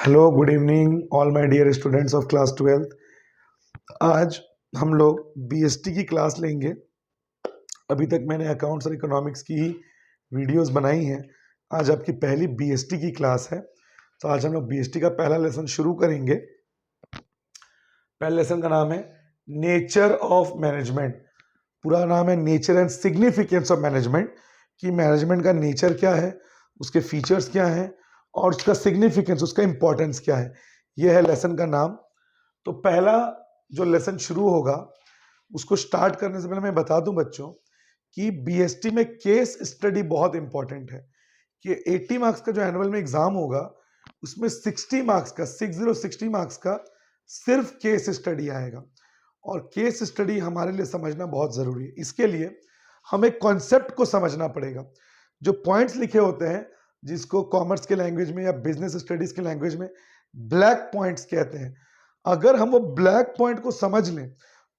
Hello good evening all my dear students of class 12। आज हम लोग बीएसटी की क्लास लेंगे। अभी तक मैंने अकाउंट्स और इकोनॉमिक्स की ही वीडियोस बनाई हैं। आज आपकी पहली बीएसटी की क्लास है, तो आज हम लोग बीएसटी का पहला लेसन शुरू करेंगे। पहले लेसन का नाम है नेचर ऑफ मैनेजमेंट। पूरा नाम है nature and significance of management, कि मैनेजमेंट का नेचर क्या है, उसके फीचर्स क्या हैं और उसका सिग्निफिकेंस, उसका इंपॉर्टेंस क्या है। यह है लेसन का नाम। तो पहला जो लेसन शुरू होगा उसको स्टार्ट करने से पहले मैं बता दूं बच्चों कि बीएसटी में केस स्टडी बहुत इंपॉर्टेंट है। कि 80 मार्क्स का जो एनुअल में एग्जाम होगा उसमें 60 मार्क्स का 60 मार्क्स का सिर्फ केस स्टडी आएगा, और केस स्टडी हमारे लिए समझना बहुत जरूरी है। इसके लिए हमें कॉन्सेप्ट को समझना पड़ेगा। जो पॉइंट्स लिखे होते हैं, जिसको कॉमर्स के लैंग्वेज में या बिजनेस स्टडीज के लैंग्वेज में ब्लैक पॉइंट्स कहते हैं, अगर हम वो ब्लैक पॉइंट को समझ लें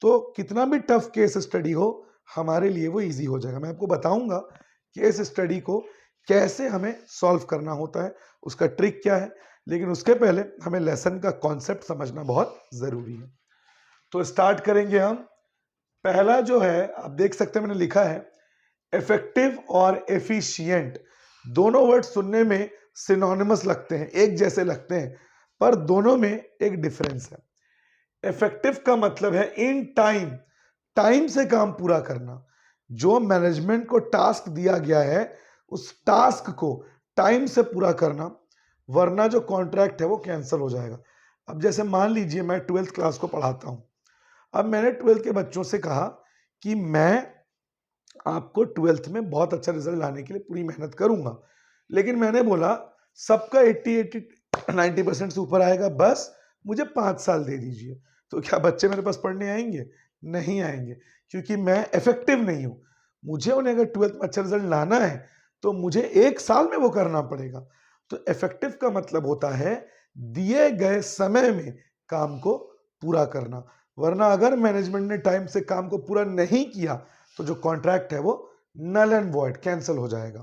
तो कितना भी टफ केस स्टडी हो हमारे लिए वो इजी हो जाएगा। मैं आपको बताऊंगा केस स्टडी को कैसे हमें सॉल्व करना होता है, उसका ट्रिक क्या है, लेकिन उसके पहले हमें लेसन का कॉन्सेप्ट समझना बहुत जरूरी है। तो स्टार्ट करेंगे हम। पहला जो है आप देख सकते हैं, मैंने लिखा है इफेक्टिव और एफिशिएंट। दोनों वर्ड सुनने में सिनोनिमस लगते हैं, एक जैसे लगते हैं, पर दोनों में एक डिफरेंस है। इफेक्टिव का मतलब है इन टाइम, टाइम से काम पूरा करना। जो मैनेजमेंट को टास्क दिया गया है उस टास्क को टाइम से पूरा करना, वरना जो कॉन्ट्रैक्ट है वो कैंसिल हो जाएगा। अब जैसे मान लीजिए मैं 12th क्लास को पढ़ाता हूं। अब मैंने 12th के बच्चों से कहा कि मैं आपको 12th में बहुत अच्छा रिजल्ट लाने के लिए पूरी मेहनत करूंगा, लेकिन मैंने बोला सबका 80-90% से ऊपर आएगा, बस मुझे 5 साल दे दीजिए। तो क्या बच्चे मेरे पास पढ़ने आएंगे? नहीं आएंगे, क्योंकि मैं इफेक्टिव नहीं हूं। मुझे उन्हें अगर 12th में अच्छा रिजल्ट लाना है तो मुझे 1 साल में वो करना पड़ेगा। तो इफेक्टिव का मतलब होता है दिए गए समय में काम को पूरा करना, वरना अगर मैनेजमेंट ने टाइम से काम को पूरा नहीं किया तो जो कॉन्ट्रैक्ट है वो नल एंड वॉइड, कैंसिल हो जाएगा।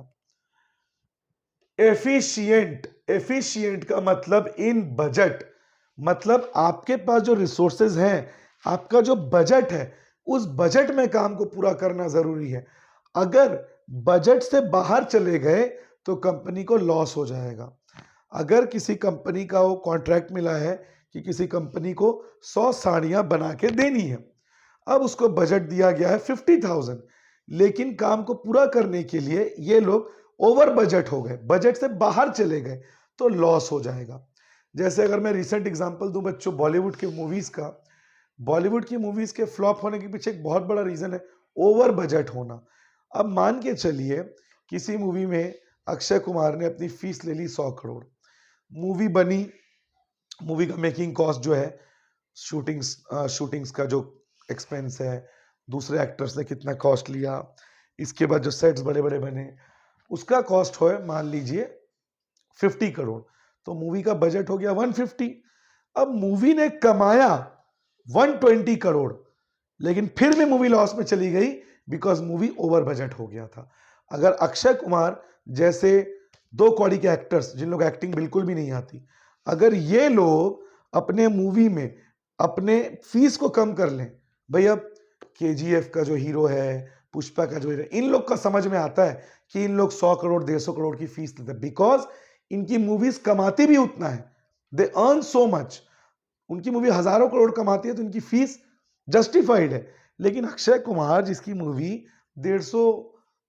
एफिशिएंट, एफिशिएंट का मतलब इन बजट, मतलब आपके पास जो रिसोर्सेज हैं, आपका जो बजट है, उस बजट में काम को पूरा करना जरूरी है। अगर बजट से बाहर चले गए तो कंपनी को लॉस हो जाएगा। अगर किसी कंपनी का वो कॉन्ट्रैक्ट मिला है कि किसी कंपनी को 100 साड़ियां बना के देनी है, अब उसको बजट दिया गया है 50,000, लेकिन काम को पूरा करने के लिए ये लोग ओवर बजट हो गए, बजट से बाहर चले गए, तो लॉस हो जाएगा। जैसे अगर मैं रिसेंट एग्जांपल दूं बच्चों बॉलीवुड के मूवीज का, बॉलीवुड की मूवीज के फ्लॉप होने के पीछे एक बहुत बड़ा रीजन है ओवर बजट होना। अब मान के चलिए किसी मूवी में अक्षय कुमार ने अपनी फीस ले ली 100 करोड़, मूवी बनी, मूवी का मेकिंग कॉस्ट जो है, शूटिंग्स का जो एक्सपेंस है, दूसरे एक्टर्स ने कितना कॉस्ट लिया, इसके बाद जो सेट्स बड़े बड़े बने, उसका कॉस्ट हो मान लीजिए 50 करोड़, तो मूवी का बजट हो गया 150। अब मूवी ने कमाया 120 करोड़, लेकिन फिर भी मूवी लॉस में चली गई बिकॉज मूवी ओवर बजट हो गया था। अगर अक्षय कुमार जैसे 2 कौड़ी के एक्टर्स, जिन लोग एक्टिंग बिल्कुल भी नहीं आती, अगर ये लोग अपने मूवी में अपने फीस को कम कर लें, भाई अब केजीएफ का जो हीरो है, पुष्पा का जो हीरो है, इन लोग का समझ में आता है कि इन लोग 100 करोड़ 150 करोड़ की फीस लेते हैं, बिकॉज इनकी मूवीज कमाती भी उतना है, दे अर्न सो मच। उनकी मूवी हजारों करोड़ कमाती है तो इनकी फीस जस्टिफाइड है। लेकिन अक्षय कुमार जिसकी मूवी 150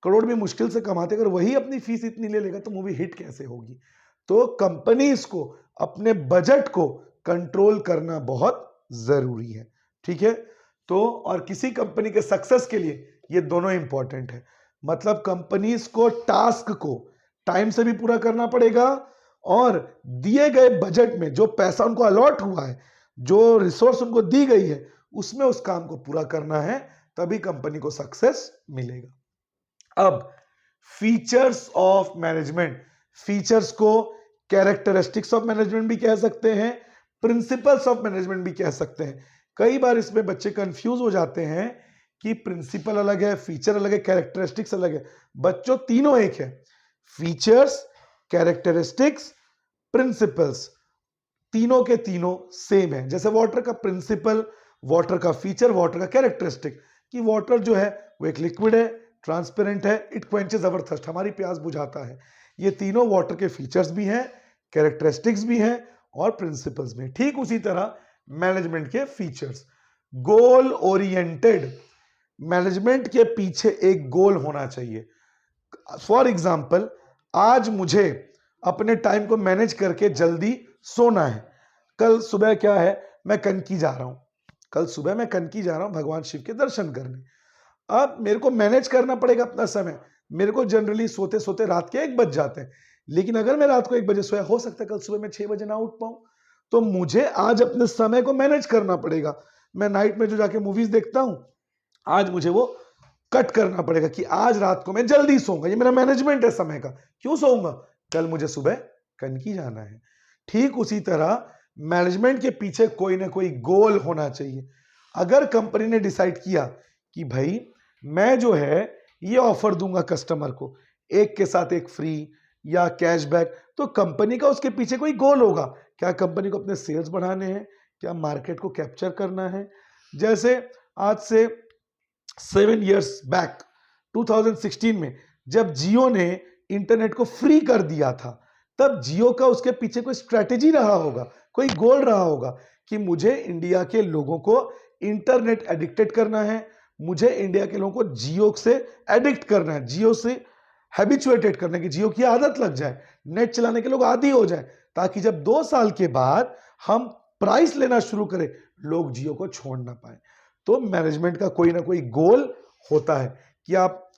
करोड़ भी मुश्किल से कमाते, अगर वही अपनी फीस इतनी ले लेगा तो मूवी हिट कैसे होगी? तो कंपनीज को अपने बजट को कंट्रोल करना बहुत जरूरी है, ठीक है। तो और किसी कंपनी के सक्सेस के लिए ये दोनों इंपॉर्टेंट है। मतलब कंपनीज को टास्क को टाइम से भी पूरा करना पड़ेगा, और दिए गए बजट में जो पैसा उनको अलॉट हुआ है, जो रिसोर्स उनको दी गई है, उसमें उस काम को पूरा करना है, तभी कंपनी को सक्सेस मिलेगा। अब फीचर्स ऑफ मैनेजमेंट, फीचर्स को कैरेक्टरिस्टिक्स ऑफ मैनेजमेंट भी कह सकते हैं, प्रिंसिपल्स ऑफ मैनेजमेंट भी कह सकते हैं। कई बार इसमें बच्चे कंफ्यूज हो जाते हैं कि प्रिंसिपल अलग है, फीचर अलग है, कैरेक्टरिस्टिक्स अलग है। बच्चों तीनों एक है, फीचर्स, कैरेक्टरिस्टिक्स, प्रिंसिपल्स। तीनों के तीनों सेम है। जैसे वाटर का प्रिंसिपल, वाटर का फीचर, वाटर का कैरेक्टरिस्टिक, कि वाटर जो है वो एक लिक्विड है, ट्रांसपेरेंट है, इट क्वेंचेस अवर थर्स्ट, हमारी प्यास बुझाता है। ये तीनों वाटर के फीचर्स भी हैं, कैरेक्टरिस्टिक्स भी हैं और प्रिंसिपल्स भी। ठीक उसी तरह मैनेजमेंट के फीचर्स, गोल ओरिएंटेड, मैनेजमेंट के पीछे एक गोल होना चाहिए। फॉर एग्जाम्पल, आज मुझे अपने टाइम को मैनेज करके जल्दी सोना है। कल सुबह क्या है, मैं कनकी जा रहा हूं, कल सुबह मैं कनकी जा रहा हूं भगवान शिव के दर्शन करने। अब मेरे को मैनेज करना पड़ेगा अपना समय। मेरे को जनरली सोते सोते रात के 1 बज जाते हैं, लेकिन अगर मैं रात को 1 बजे सोया, हो सकता है कल सुबह मैं 6 बजे ना उठ पाऊं। तो मुझे आज अपने समय को मैनेज करना पड़ेगा। मैं नाइट में जो जाके मूवीज देखता हूं, आज मुझे वो कट करना पड़ेगा कि आज रात को मैं जल्दी सोऊंगा। ये मेरा मैनेजमेंट है समय का। क्यों सोऊंगा? कल मुझे सुबह कनकी जाना है। ठीक उसी तरह मैनेजमेंट के पीछे कोई ना कोई गोल होना चाहिए। अगर कंपनी ने डिसाइड किया कि भाई मैं जो है ये ऑफर दूंगा कस्टमर को, एक के साथ एक फ्री या कैशबैक, तो कंपनी का उसके पीछे कोई गोल होगा। क्या कंपनी को अपने सेल्स बढ़ाने हैं? क्या मार्केट को कैप्चर करना है? जैसे आज से 7 इयर्स बैक 2016 में जब जियो ने इंटरनेट को फ्री कर दिया था, तब जियो का उसके पीछे कोई स्ट्रेटेजी रहा होगा, कोई गोल रहा होगा कि मुझे इंडिया के लोगों को इंटरनेट एडिक्टेड करना है, मुझे इंडिया के लोगों को जियो से एडिक्ट करना है, जियो से हैबिचुएटेड करना है कि जियो की आदत लग जाए, नेट चलाने के लोग आदी हो जाए, ताकि जब 2 साल के बाद हम प्राइस लेना शुरू करें, लोग जियो को छोड़ ना पाए। तो मैनेजमेंट का कोई ना कोई गोल होता है कि आप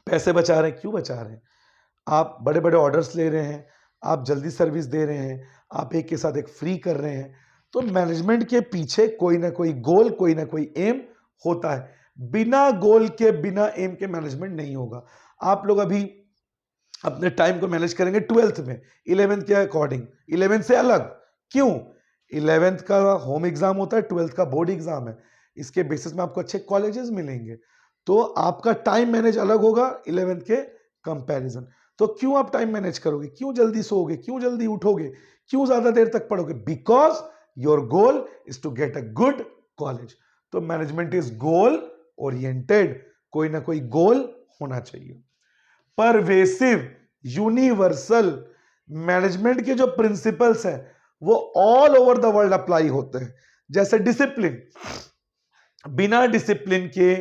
पैसे बचा रहे हैं। क्यों बचा रहे हैं? आप बड़े बड़े ऑर्डर्स ले रहे हैं, आप जल्दी सर्विस दे रहे हैं, आप एक के साथ एक फ्री कर रहे हैं। तो मैनेजमेंट के पीछे कोई ना कोई गोल, कोई ना कोई एम होता है। बिना गोल के, बिना एम के मैनेजमेंट नहीं होगा। आप लोग अभी अपने टाइम को मैनेज करेंगे 12th में, 11th के अकॉर्डिंग, 11th से अलग। क्यों? 11th का होम एग्जाम होता है, 12th का बोर्ड एग्जाम है। इसके बेसिस में आपको अच्छे कॉलेजेस मिलेंगे, तो आपका टाइम मैनेज अलग होगा 11th के कंपैरिजन। तो क्यों आप टाइम मैनेज करोगे? क्यों जल्दी सोओगे? क्यों जल्दी उठोगे? क्यों ज्यादा देर तक पढ़ोगे? Because your goal is to get a good college. तो मैनेजमेंट इज गोल ओरिएंटेड, कोई ना कोई गोल होना चाहिए। परवेसिव, यूनिवर्सल, मैनेजमेंट के जो प्रिंसिपल्स हैं वो all over the world apply होते हैं। जैसे डिसिप्लिन, बिना डिसिप्लिन के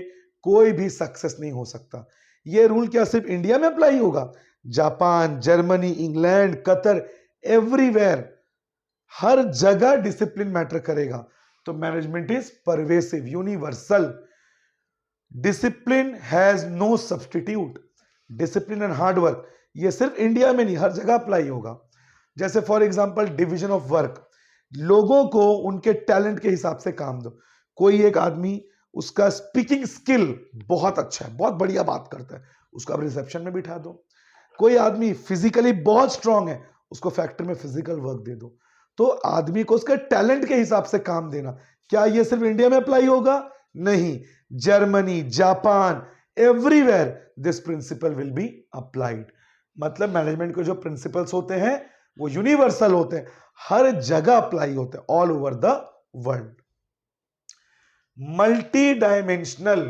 कोई भी सक्सेस नहीं हो सकता। ये रूल क्या सिर्फ इंडिया में अप्लाई होगा? Japan, Germany, England, Qatar, everywhere, हर जगह डिसिप्लिन मैटर करेगा। तो management is pervasive, universal. Discipline has no substitute. Discipline and hard work, ये सिर्फ इंडिया में नहीं, हर जगह अप्लाई होगा। जैसे for example division of work, लोगों को उनके टैलेंट के हिसाब से काम दो। कोई एक आदमी, उसका स्पीकिंग स्किल बहुत अच्छा है, बहुत बढ़िया बात करता है, उसको आप रिसेप्शन में बिठा दो। कोई आदमी फिजिकली बहुत स्ट्रांग है, उसको फैक्ट्री में फिजिकल वर्क दे दो। तो आदमी को उसके टैलेंट के हिसाब से काम देना। क्या ये सिर्फ इंडिया में अप्लाई होगा? नहीं, Germany, Japan, everywhere this principle will be applied. मतलब मैनेजमेंट के जो प्रिंसिपल्स होते हैं वो यूनिवर्सल होते हैं, हर जगह अप्लाई होते हैं, all over the world. Multi dimensional,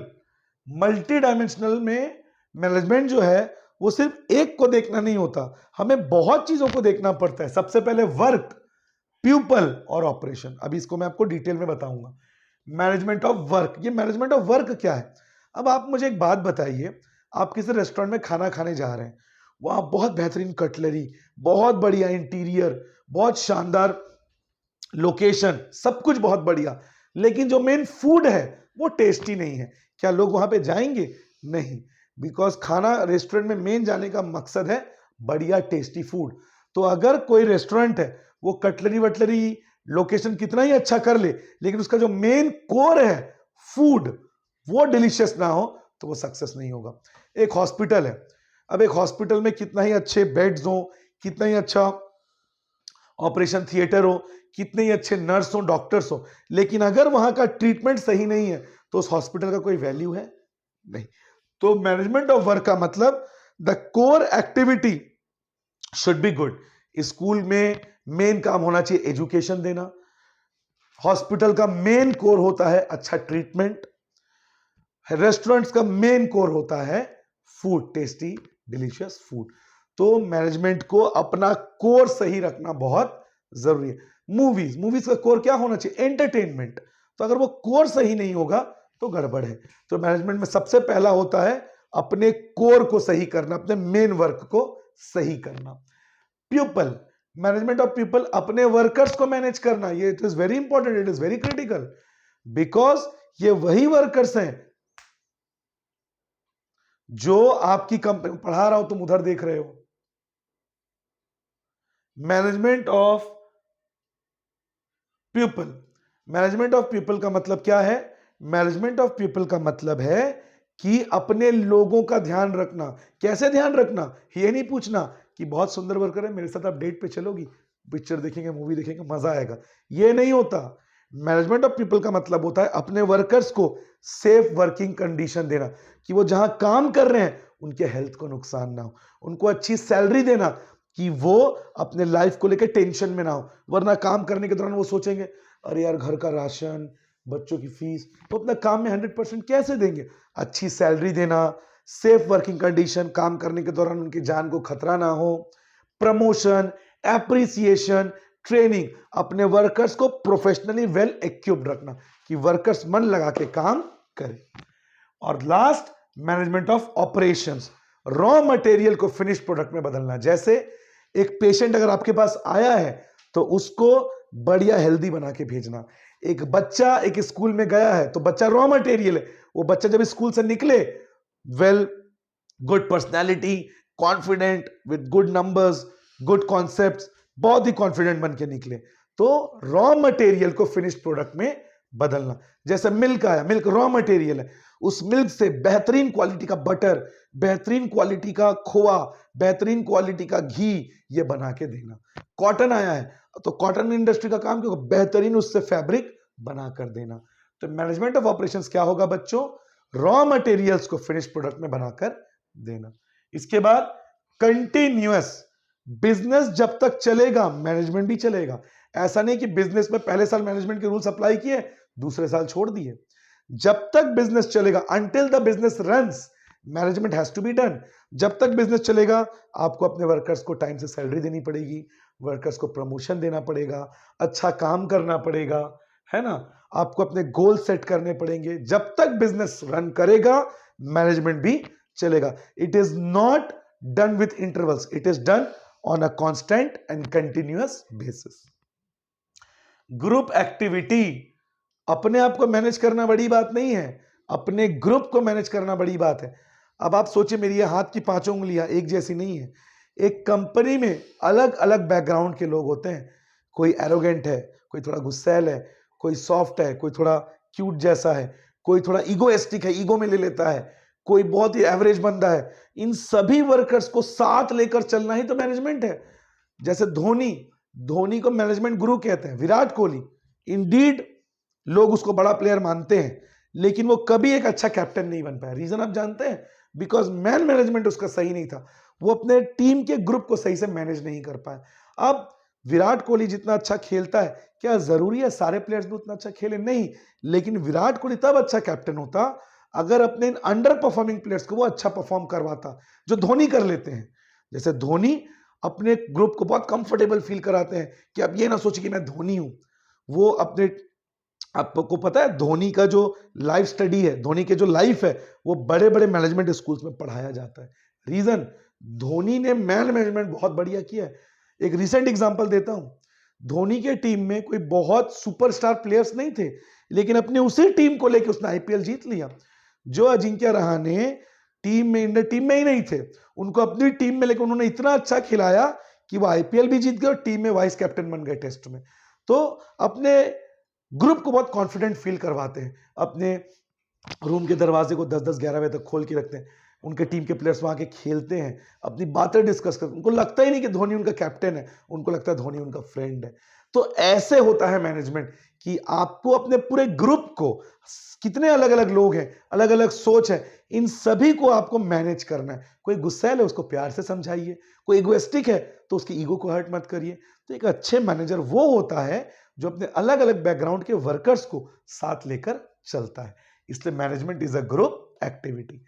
multi dimensional में मैनेजमेंट जो है वो सिर्फ एक को देखना नहीं होता, हमें बहुत चीजों को देखना पड़ता है। सबसे पहले वर्क, पीपल और ऑपरेशन। अभी इसको मैं आपको डिटेल में बताऊंगा। मैनेजमेंट ऑफ वर्क, ये मैनेजमेंट ऑफ वर्क क्या है? अब आप मुझे एक बात बताइए, आप किसी रेस्टोरेंट में खाना खाने जा रहे हैं, वहां बहुत बेहतरीन कटलरी, बहुत बढ़िया इंटीरियर, बहुत शानदार लोकेशन, सब कुछ बहुत बढ़िया, लेकिन जो मेन फूड है वो टेस्टी नहीं है। क्या लोग वहां पे जाएंगे? नहीं, बिकॉज खाना रेस्टोरेंट में मेन जाने का मकसद है बढ़िया टेस्टी फूड। तो अगर कोई रेस्टोरेंट है, वो कटलरी वटलरी लोकेशन कितना ही अच्छा कर ले, लेकिन उसका जो मेन कोर है फूड वो डिलीशियस ना हो, तो वो सक्सेस नहीं होगा। एक हॉस्पिटल है, अब एक हॉस्पिटल में कितना ही अच्छे बेड्स हो, कितना ही अच्छा ऑपरेशन थिएटर हो, कितने ही अच्छे नर्स हो, डॉक्टर्स हो, लेकिन अगर वहां का ट्रीटमेंट सही नहीं है तो उस हॉस्पिटल का कोई वैल्यू है नहीं। तो मैनेजमेंट ऑफ वर्क का मतलब the core activity should be good. School में मेन काम होना चाहिए एजुकेशन देना। हॉस्पिटल का मेन कोर होता है अच्छा ट्रीटमेंट। रेस्टोरेंट्स का मेन कोर होता है फूड, टेस्टी डिलीशियस फूड। तो मैनेजमेंट को अपना कोर सही रखना बहुत जरूरी है। मूवीज का कोर क्या होना चाहिए? एंटरटेनमेंट। तो अगर वो कोर सही नहीं होगा तो गड़बड़ है। तो मैनेजमेंट में सबसे पहला होता है अपने कोर को सही करना, अपने मेन वर्क को सही करना। पीपल, मैनेजमेंट ऑफ पीपल, अपने वर्कर्स को मैनेज करना, ये it is very important, it is very critical, because ये वही वर्कर्स हैं जो आपकी कंपनी, पढ़ा रहा हो तुम उधर देख रहे हो। Management of people, management of people का मतलब क्या है? मैनेजमेंट ऑफ पीपल का मतलब है कि अपने लोगों का ध्यान रखना। कैसे ध्यान रखना? ये नहीं पूछना कि बहुत सुंदर वर्कर है, मेरे साथ आप डेट पे चलोगी, पिक्चर देखेंगे, मूवी देखेंगे, मजा आएगा, ये नहीं होता। मैनेजमेंट ऑफ पीपल का मतलब होता है अपने वर्कर्स को सेफ वर्किंग कंडीशन देना, कि वो जहां काम कर रहे हैं उनके हेल्थ को नुकसान ना हो, उनको अच्छी सैलरी देना कि वो अपने लाइफ को लेकर टेंशन में ना हो। वरना काम करने के दौरान वो सोचेंगे अरे यार घर का राशन, बच्चों की फीस, तो अपना काम में 100% कैसे देंगे? अच्छी सैलरी देना, सेफ वर्किंग कंडीशन, काम करने के दौरान उनकी जान को खतरा ना हो, प्रमोशन, एप्रिसिएशन, ट्रेनिंग, अपने वर्कर्स को प्रोफेशनली वेल इक्विप्ड रखना कि वर्कर्स मन लगा के काम करें। और last, management of operations, raw material को फिनिश प्रोडक्ट में बदलना। जैसे एक पेशेंट अगर आपके पास आया है तो उसको बढ़िया हेल्दी बना के भेजना। एक बच्चा एक स्कूल में गया है तो बच्चा रॉ मटेरियल है, वो बच्चा जब स्कूल से निकले well, good personality, confident, with good numbers, good concepts, बहुत ही कॉन्फिडेंट बन के निकले। तो रॉ मटेरियल को फिनिश प्रोडक्ट में बदलना। जैसे मिल्क आया, मिल्क रॉ मटेरियल है, उस मिल्क से बेहतरीन क्वालिटी का बटर, बेहतरीन क्वालिटी का खोआ, बेहतरीन क्वालिटी का घी ये बना के देना। कॉटन आया है तो कॉटन इंडस्ट्री का काम क्यों? बेहतरीन उससे फैब्रिक बना कर देना। तो मैनेजमेंट ऑफ ऑपरेशंस क्या होगा बच्चों? रॉ मटेरियल्स को फिनिश प्रोडक्ट में बनाकर देना। इसके बाद कंटिन्यूअस, बिजनेस जब तक चलेगा मैनेजमेंट भी चलेगा। ऐसा नहीं कि बिजनेस में पहले साल मैनेजमेंट के रूल्स अप्लाई किए, दूसरे साल छोड़ दिए। जब तक बिजनेस चलेगा, until the business runs, management has to be done. जब तक बिजनेस चलेगा आपको अपने वर्कर्स को टाइम से सैलरी देनी पड़ेगी, वर्कर्स को प्रमोशन देना पड़ेगा, अच्छा काम करना पड़ेगा, है ना, आपको अपने गोल सेट करने पड़ेंगे। जब तक बिजनेस रन करेगा मैनेजमेंट भी चलेगा। It is not done with intervals, it is done on a constant and continuous basis. Group activity, अपने आप को मैनेज करना बड़ी बात नहीं है, अपने ग्रुप को मैनेज करना बड़ी बात है। अब आप सोचिए मेरी ये हाथ की 5 उंगलियां एक जैसी नहीं है। एक कंपनी में अलग अलग बैकग्राउंड के लोग होते हैं, कोई एरोगेंट है, कोई थोड़ा गुस्सैल है, कोई सॉफ्ट है, कोई थोड़ा क्यूट जैसा है, कोई थोड़ा ईगोइस्टिक है, ईगो में ले लेता है, कोई बहुत ही एवरेज बंदा है। इन सभी वर्कर्स को साथ लेकर चलना ही तो मैनेजमेंट है। जैसे धोनी, धोनी को मैनेजमेंट गुरु कहते हैं। विराट कोहली, इंडीड लोग उसको बड़ा प्लेयर मानते हैं, लेकिन वो कभी एक अच्छा कैप्टन नहीं बन पाया। रीजन आप जानते हैं? बिकॉज मैन मैनेजमेंट उसका सही नहीं था, वो अपने टीम के ग्रुप को सही से मैनेज नहीं कर पाया। अब विराट कोहली जितना अच्छा खेलता है, क्या जरूरी है सारे प्लेयर्स भी उतना अच्छा खेले? नहीं, लेकिन विराट कोहली तब अच्छा कैप्टन होता अगर अपने अंडर परफॉर्मिंग प्लेयर्स को वो अच्छा परफॉर्म करवाता, जो धोनी कर लेते हैं। जैसे धोनी अपने ग्रुप को बहुत कंफर्टेबल फील कराते हैं कि अब ये ना सोचे कि मैं धोनी हूं। वो अपने, आपको पता है धोनी का जो लाइफ स्टडी है, धोनी के जो लाइफ है, वो बड़े बड़े मैनेजमेंट स्कूल्स में पढ़ाया जाता है। रीजन, धोनी ने मैन मैनेजमेंट बहुत बढ़िया किया है। एक रिसेंट एग्जांपल देता हूं, धोनी के टीम में कोई बहुत सुपरस्टार प्लेयर्स नहीं थे, लेकिन अपने उसी टीम को लेकर उसने आईपीएल जीत लिया। जो अजिंक्य रहाणे टीम में, इंडियन टीम में ही नहीं थे, उनको अपनी टीम में लेकर उन्होंने इतना अच्छा खिलाया कि वो आईपीएल भी जीत गए और टीम में वाइस कैप्टन बन गए टेस्ट में। तो अपने ग्रुप को बहुत कॉन्फिडेंट फील करवाते हैं, अपने रूम के दरवाजे को 10-10 11 बजे तक खोल के रखते हैं। उनके टीम के प्लेयर्स वहां के खेलते हैं, अपनी बातें डिस्कस करते हैं, उनको लगता ही नहीं कि धोनी उनका कैप्टन है, उनको लगता है धोनी उनका फ्रेंड है। तो ऐसे होता है मैनेजमेंट कि आपको अपने पूरे ग्रुप को, कितने अलग अलग लोग हैं, अलग अलग सोच है, इन सभी को आपको मैनेज करना है। कोई गुस्सैल है उसको प्यार से समझाइए, कोई इगोइस्टिक है तो उसकी ईगो को हर्ट मत करिए। तो एक अच्छे मैनेजर वो होता है जो अपने अलग अलग बैकग्राउंड के वर्कर्स को साथ लेकर चलता है। इसलिए management is a group activity.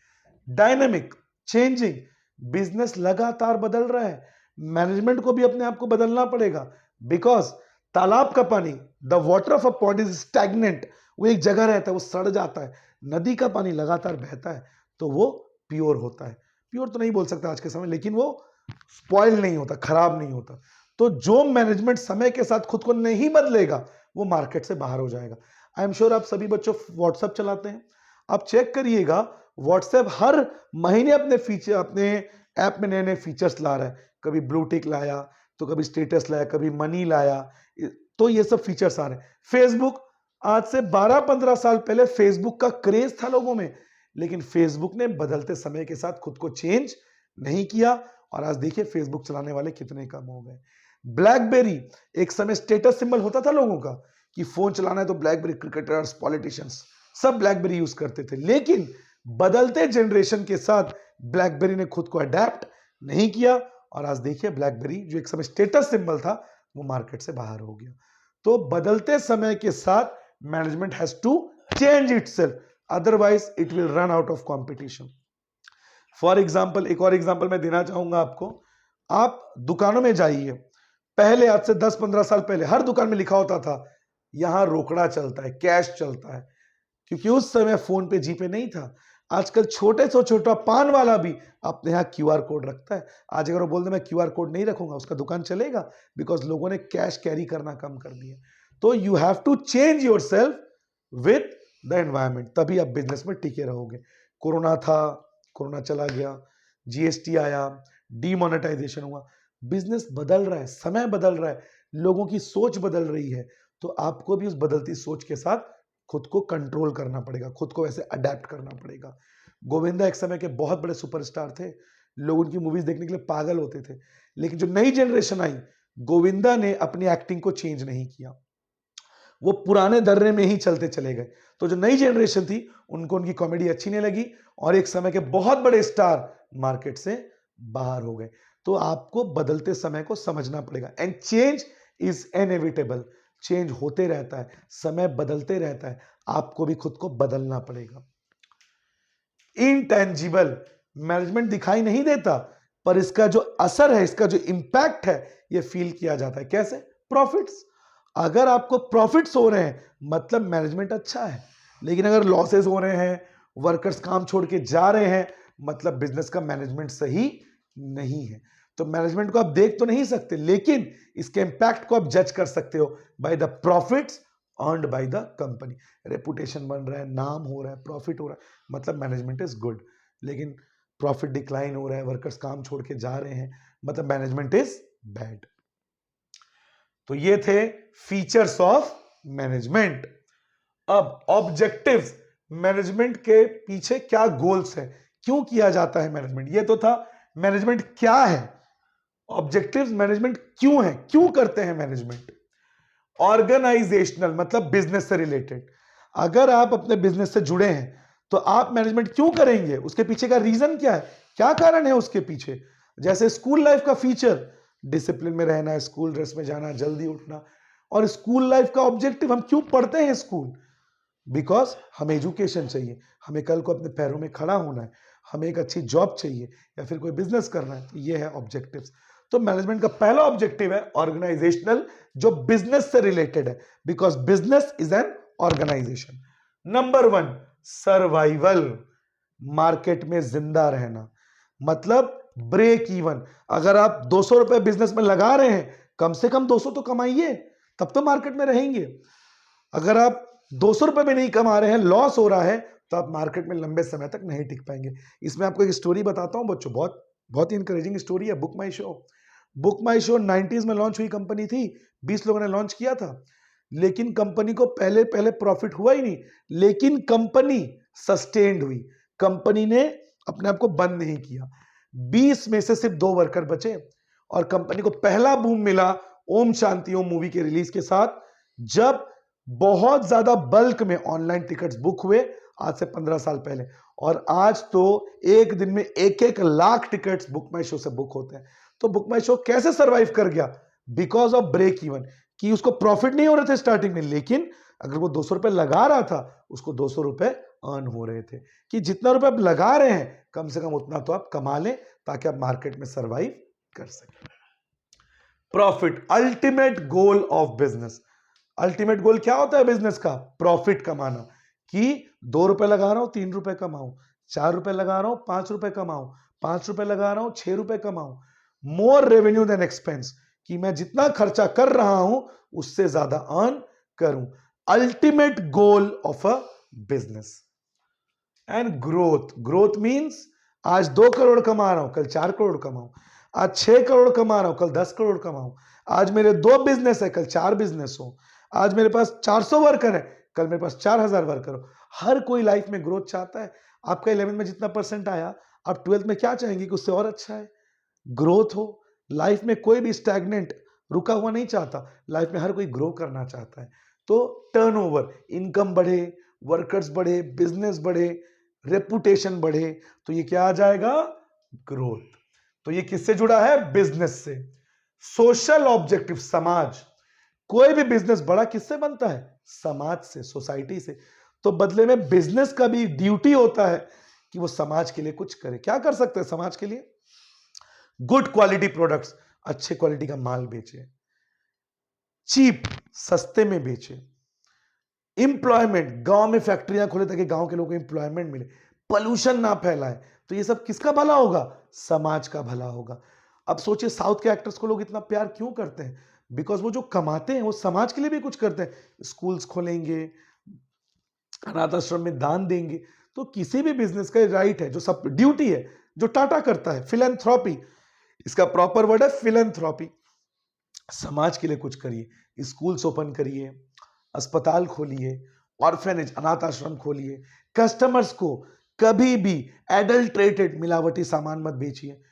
Dynamic, changing, business लगातार बदल रहा है, मैनेजमेंट को भी अपने आप को बदलना पड़ेगा। बिकॉज तालाब का पानी, the water of a pond is stagnant, वो एक जगह रहता है, वो सड़ जाता है। नदी का पानी लगातार बहता है तो वो प्योर होता है। प्योर तो नहीं बोल सकता आज के समय, लेकिन वो स्पॉइल नहीं होता, खराब नहीं होता। तो जो मैनेजमेंट समय के साथ खुद को नहीं बदलेगा वो मार्केट से बाहर हो जाएगा। आई एम श्योर आप सभी बच्चों व्हाट्सएप चलाते हैं, आप चेक करिएगा व्हाट्सएप हर महीने अपने फीचर, अपने ऐप में नए नए फीचर्स ला रहा है। कभी ब्लू टिक लाया, तो कभी स्टेटस लाया, कभी मनी लाया, तो ये सब फीचर्स आ रहे हैं। फेसबुक, आज से 12-15 साल पहले फेसबुक का क्रेज था लोगों में, लेकिन फेसबुक ने बदलते समय के साथ खुद को चेंज नहीं किया और आज देखिए फेसबुक चलाने वाले कितने कम हो गए। ब्लैकबेरी, एक समय स्टेटस सिंबल होता था लोगों का कि फोन चलाना है तो ब्लैकबेरी, क्रिकेटर्स, पॉलिटिशियंस सब ब्लैकबेरी यूज करते थे। लेकिन बदलते जनरेशन के साथ ब्लैकबेरी ने खुद को अडेप्ट नहीं किया और आज देखिए ब्लैकबेरी जो एक समय स्टेटस सिंबल था वो मार्केट से बाहर हो गया। तो बदलते समय के साथ management has to change itself, otherwise it will run out of competition. For example, एक और एग्जाम्पल मैं देना चाहूंगा आपको। आप दुकानों में जाइए, पहले आज से 10-15 साल पहले हर दुकान में लिखा होता था यहां रोकड़ा चलता है, कैश चलता है, क्योंकि उस समय फोन पे, जीपे नहीं था। आजकल छोटे से छोटा पान वाला भी अपने यहाँ क्यूआर कोड रखता है। आज अगर वो बोल दे मैं क्यूआर कोड नहीं रखूंगा, उसका दुकान चलेगा, बिकॉज लोगों ने कैश कैरी करना कम कर दिया। तो you have to change yourself with the environment, तभी आप बिजनेस में टिके रहोगे। कोरोना था, कोरोना चला गया, जीएसटी आया, डीमोनेटाइजेशन हुआ, बिजनेस बदल रहा है, समय बदल रहा है, लोगों की सोच बदल रही है। तो आपको भी उस बदलती सोच के साथ खुद को कंट्रोल करना पड़ेगा, खुद को वैसे अडेप्ट करना पड़ेगा। गोविंदा एक समय के बहुत बड़े सुपरस्टार थे, लोग उनकी मूवीज देखने के लिए पागल होते थे, लेकिन जो नई जनरेशन आई, गोविंदा ने अपनी एक्टिंग को चेंज नहीं किया, वो पुराने दर्रे में ही चलते चले गए। तो जो नई जनरेशन थी उनको उनकी कॉमेडी अच्छी नहीं लगी और एक समय के बहुत बड़े स्टार मार्केट से बाहर हो गए। तो आपको बदलते समय को समझना पड़ेगा and change is inevitable, change होते रहता है, समय बदलते रहता है, आपको भी खुद को बदलना पड़ेगा। इनटेंजिबल, मैनेजमेंट दिखाई नहीं देता पर इसका जो असर है, इसका जो इंपैक्ट है, यह फील किया जाता है। कैसे? प्रॉफिट्स। अगर आपको प्रॉफिट्स हो रहे हैं मतलब मैनेजमेंट अच्छा है, लेकिन अगर लॉसेस हो रहे हैं, वर्कर्स काम छोड़ के जा रहे हैं, मतलब बिजनेस का मैनेजमेंट सही नहीं है। तो मैनेजमेंट को आप देख तो नहीं सकते, लेकिन इसके इंपैक्ट को आप जज कर सकते हो by the profits earned by the company. Reputation बन रहा है, नाम हो रहा है, प्रॉफिट हो रहा है, मतलब मैनेजमेंट इज गुड। लेकिन प्रॉफिट डिक्लाइन हो रहा है, वर्कर्स काम छोड़ के जा रहे हैं, मतलब मैनेजमेंट इज बैड। तो ये थे फीचर्स ऑफ मैनेजमेंट। अब ऑब्जेक्टिव्स, मैनेजमेंट के पीछे क्या गोल्स है, क्यों किया जाता है मैनेजमेंट, ये तो था। मैनेजमेंट क्या है, ऑब्जेक्टिव्स, मैनेजमेंट क्यों है, क्यों करते हैं मैनेजमेंट। ऑर्गेनाइजेशनल, मतलब बिजनेस से रिलेटेड। अगर आप अपने बिजनेस से जुड़े हैं तो आप मैनेजमेंट क्यों करेंगे, उसके पीछे का रीजन क्या है, क्या कारण है उसके पीछे। जैसे स्कूल लाइफ का फीचर, डिसिप्लिन में रहना, स्कूल ड्रेस में जाना, जल्दी उठना। और स्कूल लाइफ का ऑब्जेक्टिव, हम क्यों पढ़ते हैं स्कूल, बिकॉज हमें एजुकेशन चाहिए, हमें कल को अपने पैरों में खड़ा होना है, हमें एक अच्छी जॉब चाहिए या फिर कोई बिजनेस करना है। तो ये है ऑब्जेक्टिव्स। तो मैनेजमेंट का पहला ऑब्जेक्टिव है ऑर्गेनाइजेशनल, जो बिजनेस से रिलेटेड है, because business is an organization. Number 1, survival, market में जिंदा रहना, मतलब ब्रेक इवन। अगर आप 200 रुपए बिजनेस में लगा रहे हैं, कम से कम 200 तो कमाइए, तब तो मार्केट में रहेंगे। अगर आप 200 रुपए में नहीं कमा रहे हैं, लॉस हो रहा है, तो आप मार्केट में लंबे समय तक नहीं टिक पाएंगे। इसमें आपको एक स्टोरी बताता हूं बच्चों, बहुत बहुत ही इंकरेजिंग स्टोरी है। बुक माई शो, बुक माई शो 90s में लॉन्च हुई कंपनी थी, 20 लोगों ने लॉन्च किया था, लेकिन कंपनी को पहले पहले प्रॉफिट हुआ ही नहीं, लेकिन कंपनी सस्टेन्ड हुई। कंपनी ने अपने आप को बंद नहीं किया। 20 में से सिर्फ 2 वर्कर बचे और कंपनी को पहला बूम मिला ओम शांति ओम मूवी के रिलीज के साथ, जब बहुत ज्यादा बल्क में ऑनलाइन टिकट्स बुक हुए आज से 15 साल पहले। और आज तो एक दिन में 1-1 लाख टिकट्स बुक माई शो से बुक होते हैं। तो बुक माई शो कैसे सरवाइव कर गया? बिकॉज ऑफ ब्रेक इवन, कि उसको प्रॉफिट नहीं हो रहे थे स्टार्टिंग में, लेकिन अगर वो 200 रुपए लगा रहा था उसको 200 रुपए अर्न हो रहे थे। कि जितना रुपए आप लगा रहे हैं कम से कम उतना तो आप कमा लें ताकि आप मार्केट में सरवाइव कर सकें। Profit, ultimate goal of business. Ultimate goal क्या होता है बिजनेस का? प्रॉफिट कमाना। कि 2 रुपए लगा रहा हूं 3 रुपए कमाऊं, 4 रुपए लगा रहा हूं 5 रुपए कमाऊं, 5 रुपए लगा रहा हूं 6 रुपए कमाऊं। मोर रेवेन्यू देन एक्सपेंस, कि मैं जितना खर्चा कर रहा हूं उससे ज्यादा अर्न करूं। Ultimate goal of a business. And growth, growth means आज 2 करोड़ कमा रहा हूं कल 4 करोड़ कमाऊं, आज 6 करोड़ कमा रहा हूं कल 10 करोड़ कमाऊं, आज मेरे 2 बिजनेस है कल 4 बिजनेस हो, आज मेरे पास 400 वर्कर है कल मेरे पास 4000 वर्कर हो। हर कोई लाइफ में ग्रोथ चाहता है। आपका 11th में जितना परसेंट आया आप 12th में क्या चाहेंगे कि उससे और अच्छा है, ग्रोथ हो। लाइफ में कोई भी स्टैग्नेंट रुका हुआ नहीं चाहता, लाइफ में हर कोई ग्रो करना चाहता है। तो टर्नओवर, इनकम बढ़े, वर्कर्स बढ़े, बिजनेस बढ़े, रेपुटेशन बढ़े, तो ये क्या आ जाएगा? ग्रोथ। तो ये किससे जुड़ा है? बिजनेस से। सोशल ऑब्जेक्टिव, समाज। कोई भी बिजनेस बड़ा किससे बनता है? समाज से, सोसाइटी से। तो बदले में बिजनेस का भी ड्यूटी होता है कि वो समाज के लिए कुछ करे। क्या कर सकते हैं समाज के लिए? गुड क्वालिटी प्रोडक्ट्स, अच्छे क्वालिटी का माल बेचे, चीप, सस्ते में बेचे, इंप्लॉयमेंट, गांव में फैक्ट्रियां खोले ताकि गांव के लोगों को इंप्लॉयमेंट मिले, पोल्यूशन ना फैलाए। तो ये सब किसका भला होगा? समाज का भला होगा। अब सोचिए साउथ के एक्टर्स को लोग इतना प्यार क्यों करते हैं? बिकॉज वो जो कमाते हैं वो समाज के लिए भी कुछ करते हैं। स्कूल्स खोलेंगे, अनाथ आश्रम में दान देंगे। तो किसी भी बिजनेस का राइट है, जो सब ड्यूटी है, जो टाटा करता है, फिलैंथ्रोपी, इसका प्रॉपर वर्ड है फिलैंथ्रोपी। समाज के लिए कुछ करिए, स्कूल्स ओपन करिए, अस्पताल खोलिए, ऑर्फेनेज, अनाथ आश्रम खोलिए। कस्टमर्स को कभी भी एडल्ट्रेटेड, मिलावटी सामान मत बेचिए।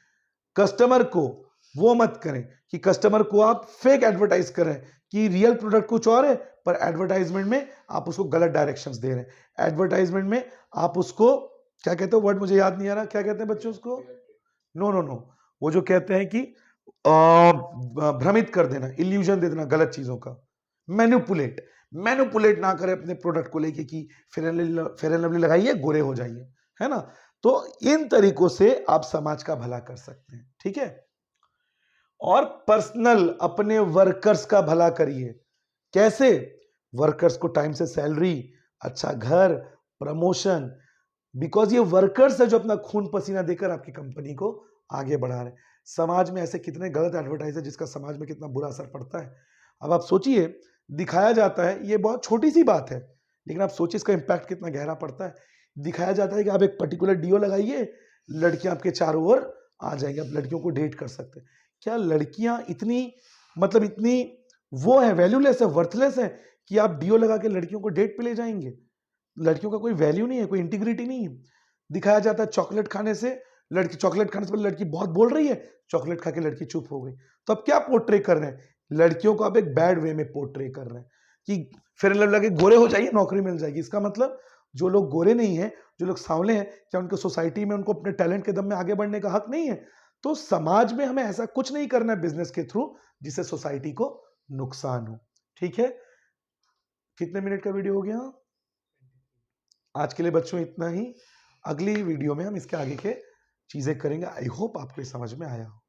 कस्टमर को वो मत करें कि कस्टमर को आप फेक एडवर्टाइज करें कि रियल प्रोडक्ट कुछ और है पर एडवर्टाइजमेंट में आप उसको गलत डायरेक्शंस दे रहे हैं। एडवर्टाइजमेंट में आप उसको क्या कहते हो, वर्ड मुझे याद नहीं आ रहा, क्या कहते हैं बच्चों उसको? नो नो नो, वो जो कहते हैं कि भ्रमित कर देना, इल्यूजन दे देना गलत चीजों का। मैनिपुलेट, मैनिपुलेट ना करें अपने प्रोडक्ट को लेके कि फेयर एंड लवली लगाइए गोरे हो जाइए, है ना। तो इन तरीकों से आप समाज का भला कर सकते हैं, ठीक है। और पर्सनल, अपने वर्कर्स का भला करिए। कैसे? वर्कर्स को टाइम से सैलरी, अच्छा घर, प्रमोशन। बिकॉज ये वर्कर्स है जो अपना खून पसीना देकर आपकी कंपनी को आगे बढ़ा रहे हैं। समाज में ऐसे कितने गलत एडवर्टाइज है जिसका समाज में कितना बुरा असर पड़ता है। अब आप सोचिए, दिखाया जाता है, ये बहुत छोटी सी बात है लेकिन आप सोचिए इसका इंपैक्ट कितना गहरा पड़ता है। दिखाया जाता है कि आप एक पर्टिकुलर डीओ लगाइए, लड़कियां आपके चारों ओर आ जाएंगी, आप लड़कियों को डेट कर सकते हैं। क्या लड़कियां इतनी, मतलब इतनी वो है, वैल्यूलेस है, वर्थलेस है कि आप डीओ लगा के लड़कियों को डेट पे ले जाएंगे? लड़कियों का कोई वैल्यू नहीं है, कोई इंटीग्रिटी नहीं है। दिखाया जाता है चॉकलेट खाने से, लड़की चॉकलेट खाने से पहले लड़की बहुत बोल रही है, चॉकलेट खा के लड़की चुप हो गई। तो अब क्या पोर्ट्रे कर रहे हैं? लड़कियों को आप एक बैड वे में पोर्ट्रे कर रहे हैं कि फिर लगे गोरे हो जाइए नौकरी मिल जाएगी। इसका मतलब जो लोग गोरे नहीं है, जो लोग सांवले हैं, क्या उनके सोसाइटी में उनको अपने टैलेंट के दम में आगे बढ़ने का हक नहीं है? तो समाज में हमें ऐसा कुछ नहीं करना है बिजनेस के थ्रू जिससे सोसाइटी को नुकसान हो, ठीक है। कितने मिनट का वीडियो हो गया? आज के लिए बच्चों इतना ही। अगली वीडियो में हम इसके आगे के चीजें करेंगे। आई होप आपको समझ में आया हो।